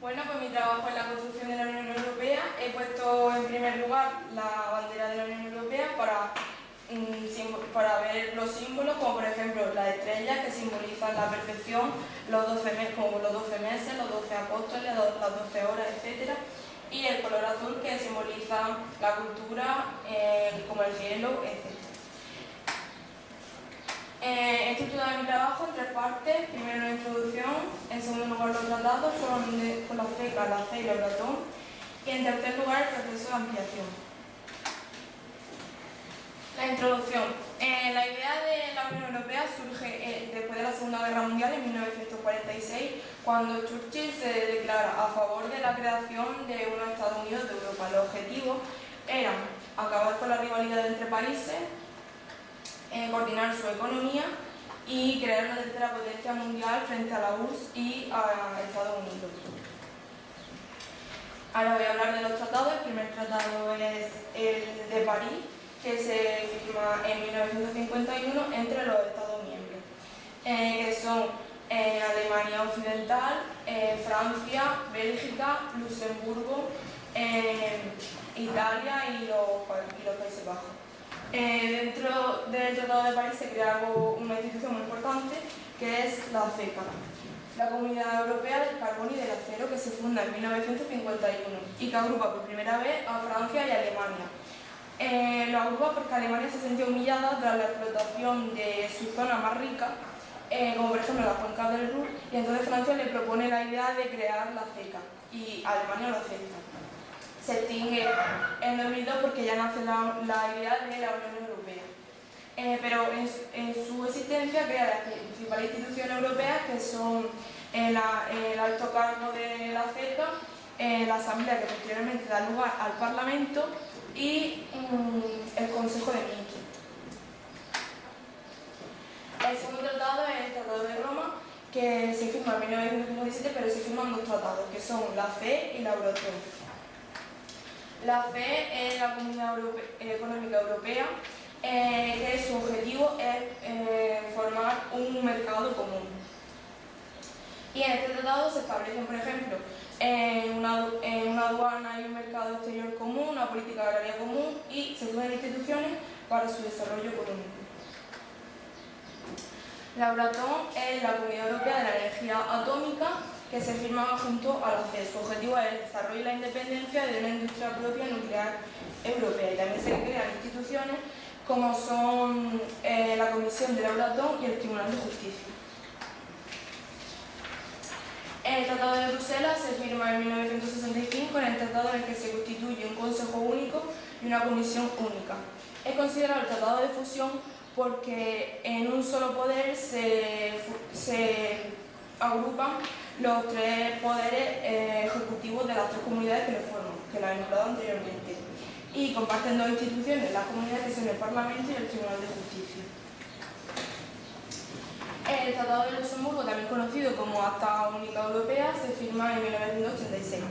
Bueno, pues mi trabajo en la construcción de la Unión Europea. He puesto en primer lugar la bandera de la Unión Europea para ver los símbolos, como por ejemplo la estrella, que simbolizan la perfección, los 12 meses, como los 12 meses, los 12 apóstoles, las 12 horas, etc. Y el color azul, que simboliza la cultura, como el cielo, etc. He estructurado mi trabajo en tres partes. Primero la introducción, en segundo lugar los tratados con la CECA, la C y el Euratom, y en tercer lugar el proceso de ampliación. La introducción. La idea de la Unión Europea surge después de la Segunda Guerra Mundial, en 1946, cuando Churchill se declara a favor de la creación de unos Estados Unidos de Europa. Los objetivos eran acabar con la rivalidad entre países, coordinar su economía y crear una tercera potencia mundial frente a la URSS y a Estados Unidos. Ahora voy a hablar de los tratados. El primer tratado es el de París, que se firma en 1951 entre los Estados miembros, que son Alemania Occidental, Francia, Bélgica, Luxemburgo, Italia y los Países Bajos. Dentro del Tratado de París se crea una institución muy importante, que es la CECA, la Comunidad Europea del Carbón y del Acero, que se funda en 1951 y que agrupa por primera vez a Francia y Alemania. Lo agrupa porque Alemania se sentía humillada tras la explotación de su zona más rica, como por ejemplo la cuenca del Ruhr, y entonces Francia le propone la idea de crear la CECA y Alemania lo acepta. Se extingue en 2002 porque ya nace la idea de la Unión Europea. Pero en su existencia crea las principales instituciones europeas, que son el alto cargo de la CECA, la Asamblea, que posteriormente da lugar al Parlamento, y el Consejo de Ministros. El segundo tratado es el Tratado de Roma, que se firma en 1957, pero se firman dos tratados, que son la CE y la Euratom. La CE es la Comunidad Económica Europea, que su objetivo es formar un mercado común. Y en este tratado se establecen, por ejemplo, una aduana y un mercado exterior común, una política agraria común, y se crean instituciones para su desarrollo económico. La Euratom es la Comunidad Europea de la Energía Atómica, que se firma junto a la CE. Su objetivo es el desarrollo y la independencia de una industria propia nuclear europea, y también se crean instituciones como son la Comisión de la Euratom y el Tribunal de Justicia. El Tratado de Bruselas se firma en 1965, en el tratado en el que se constituye un Consejo único y una Comisión única. Es considerado el Tratado de Fusión porque en un solo poder se agrupan los tres poderes ejecutivos de las tres comunidades que lo forman, que las he nombrado anteriormente, y comparten dos instituciones, las comunidades, que son el Parlamento y el Tribunal de Justicia. El Tratado de Luxemburgo, también conocido como Acta Única Europea, se firma en 1986.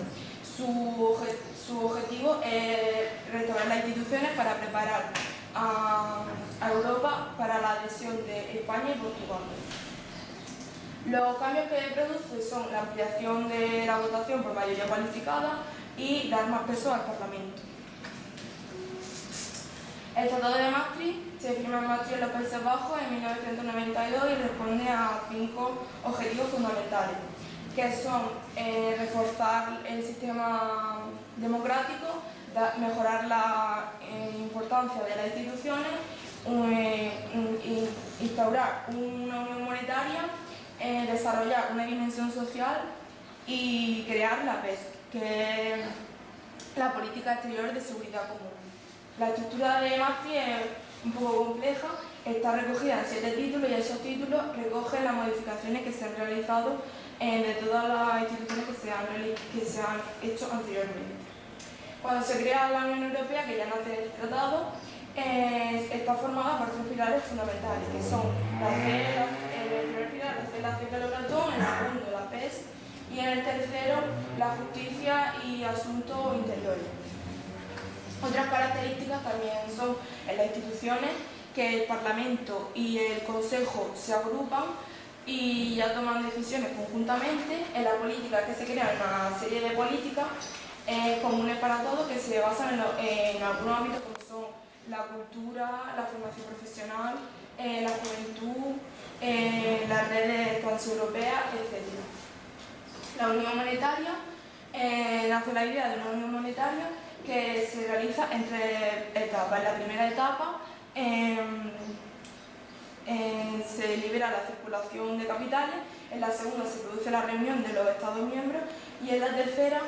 Su objetivo es restaurar las instituciones para preparar a Europa para la adhesión de España y Portugal. Los cambios que produce son la ampliación de la votación por mayoría cualificada y dar más peso al Parlamento. El Tratado de Maastricht se firma en Maastricht, en los Países Bajos, en 1992 y responde a 5 objetivos fundamentales, que son reforzar el sistema democrático, mejorar la importancia de las instituciones, instaurar una unión monetaria, desarrollar una dimensión social y crear la PESC, que es la Política Exterior de Seguridad Común. La estructura de Maastricht es un poco compleja, está recogida en 7 títulos y esos títulos recogen las modificaciones que se han realizado de todas las instituciones que se han hecho anteriormente. Cuando se crea la Unión Europea, que ya nace en el tratado, está formada por 3 pilares fundamentales, que son la CE, el primer pilar, la CECA, el Euratom, en el segundo la PESC y en el tercero la justicia y asuntos interiores. Otras características también son en las instituciones, que el Parlamento y el Consejo se agrupan y ya toman decisiones conjuntamente. En la política que se crean una serie de políticas comunes para todos que se basan en algunos ámbitos como son la cultura, la formación profesional, la juventud, las redes transeuropeas, etc. La unión monetaria nace la idea de una unión monetaria que se realiza en 3 etapas. En la primera etapa se libera la circulación de capitales, en la segunda se produce la reunión de los Estados miembros y en la tercera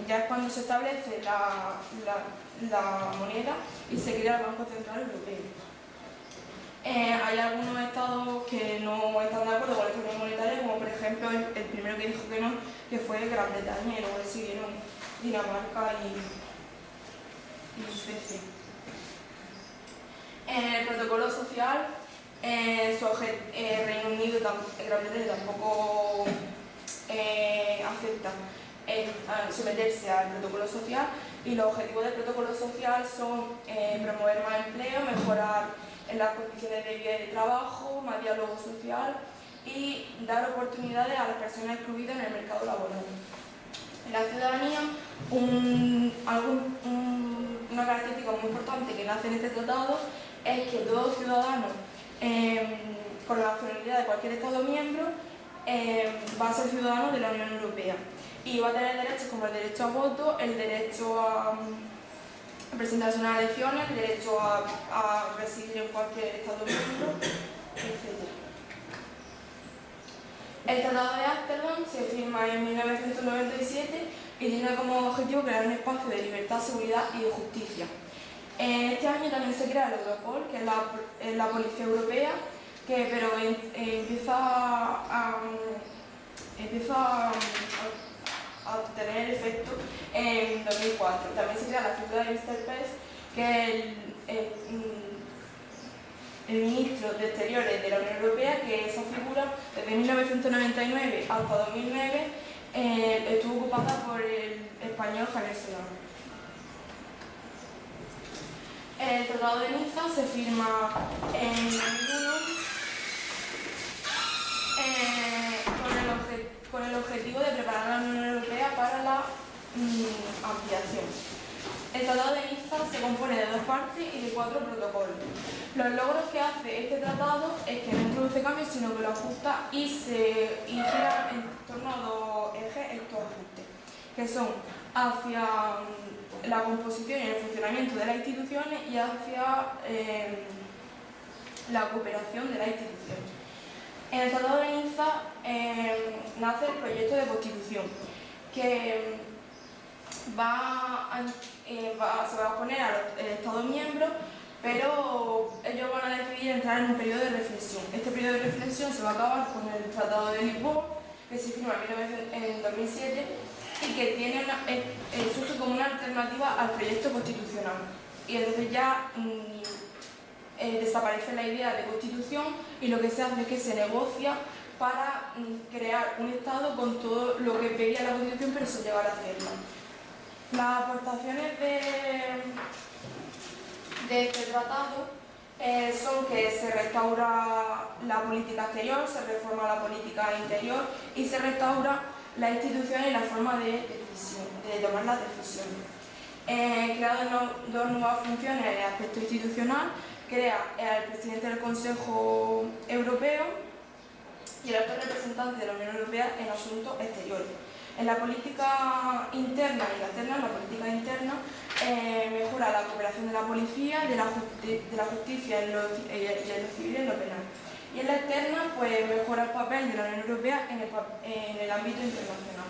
ya es cuando se establece la moneda y se crea el Banco Central Europeo. Hay algunos estados que no están de acuerdo con esta unión monetaria, como por ejemplo el primero que dijo que no, que fue Gran Bretaña, y luego le siguieron Dinamarca y Suecia. El protocolo social, Reino Unido, Gran Bretaña tampoco acepta someterse al protocolo social, y los objetivos del protocolo social son promover más empleo, mejorar en las condiciones de vida y de trabajo, más diálogo social y dar oportunidades a las personas excluidas en el mercado laboral. En la ciudadanía, una característica muy importante que nace en este tratado es que todo ciudadano con la nacionalidad de cualquier Estado miembro va a ser ciudadano de la Unión Europea y va a tener derechos como el derecho a voto, el derecho a presentarse en unas elecciones, el derecho a residir en cualquier Estado miembro, etc. El Tratado de Ámsterdam se firma en 1997 y tiene como objetivo crear un espacio de libertad, seguridad y de justicia. Este año también se crea el Europol, que es la Policía Europea, pero empieza a tener efecto en 2004. También se crea la figura de Mr. Pence, que es el ministro de Exteriores de la Unión Europea, que esa figura desde 1999 hasta 2009 estuvo ocupada por el español Javier Solana. El Tratado de Niza se firma en 2001 con el objetivo de preparar a la Unión Europea para la ampliación. El Tratado de Niza se compone de 2 partes y de 4 protocolos. Los logros que hace este tratado es que no introduce cambios, sino que lo ajusta y gira en torno a 2 ejes estos ajustes, que son hacia la composición y el funcionamiento de las instituciones y hacia la cooperación de las instituciones. En el Tratado de Niza nace el proyecto de Constitución, que se va a poner a los Estados miembros, pero ellos van a decidir entrar en un periodo de reflexión. Este periodo de reflexión se va a acabar con el Tratado de Lisboa, que se firma en 2007 y que surge como una alternativa al proyecto constitucional. Y entonces ya desaparece la idea de constitución y lo que se hace es que se negocia para crear un Estado con todo lo que pedía la Constitución, pero sin llegar a hacerla. Las aportaciones de este tratado son que se restaura la política exterior, se reforma la política interior y se restaura las instituciones y la forma de tomar las decisiones. Crea 2 nuevas funciones en el aspecto institucional. Crea al presidente del Consejo Europeo y el alto representante de la Unión Europea en asuntos exteriores. En la política interna y la externa, la política interna mejora la cooperación de la policía, de la justicia en lo civil y en lo penal. Y en la externa, pues mejora el papel de la Unión Europea en el ámbito internacional.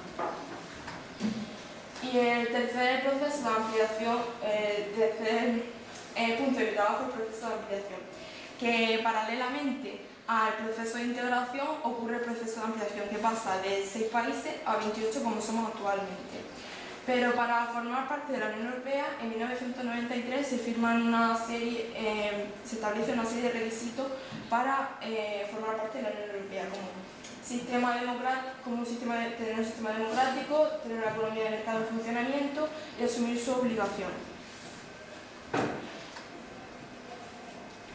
Y el tercer proceso de ampliación, punto de trabajo, el proceso de ampliación, que paralelamente al proceso de integración ocurre el proceso de ampliación, que pasa de 6 países a 28 como somos actualmente. Pero para formar parte de la Unión Europea, en 1993 se establece una serie de requisitos para formar parte de la Unión Europea, como tener un sistema democrático, tener una economía de mercado en funcionamiento y asumir sus obligaciones.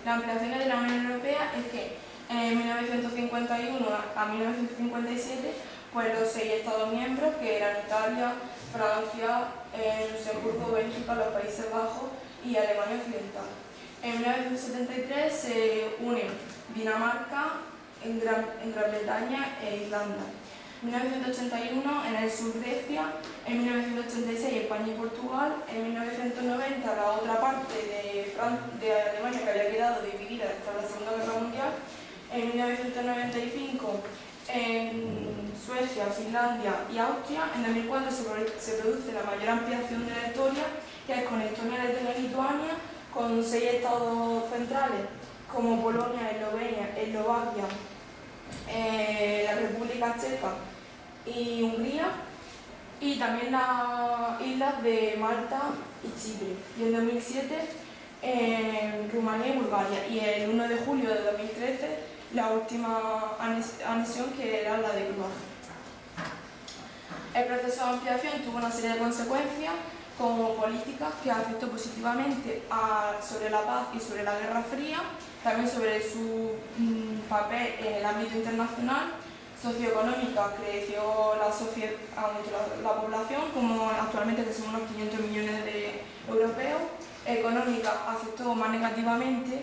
Las ampliaciones de la Unión Europea es que En 1951 a 1957, pues los 6 Estados miembros, que eran Italia, Francia, Luxemburgo, Bélgica, los Países Bajos y Alemania Occidental. En 1973 se unen Dinamarca, en Gran Bretaña e Irlanda. En 1981 en el sur Grecia, en 1986 España y Portugal, en 1990 la otra parte de Alemania que había quedado dividida tras la Segunda Guerra Mundial, en 1995 en Suecia, Finlandia y Austria. En 2004 se produce la mayor ampliación de la historia, que es con Estonia, Letonia y Lituania, con 6 estados centrales como Polonia, Eslovenia, Eslovaquia, la República Checa y Hungría, y también las islas de Malta y Chipre. Y en 2007 Rumanía y Bulgaria. Y el 1 de julio de 2013 la última anexión, que era la de Croacia. El proceso de ampliación tuvo una serie de consecuencias como políticas que afectó positivamente sobre la paz y sobre la Guerra Fría, también sobre su papel en el ámbito internacional. Socioeconómica, creció la población, como actualmente que son unos 500 millones de europeos. Económica, afectó más negativamente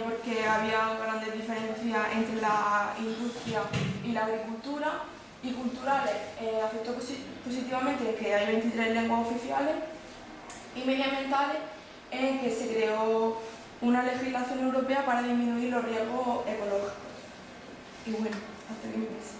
porque había grandes diferencias entre la industria y la agricultura. Y culturales, afectó positivamente que hay 23 lenguas oficiales. Y medioambientales, en que se creó una legislación europea para disminuir los riesgos ecológicos. Y bueno, hasta aquí mi clase.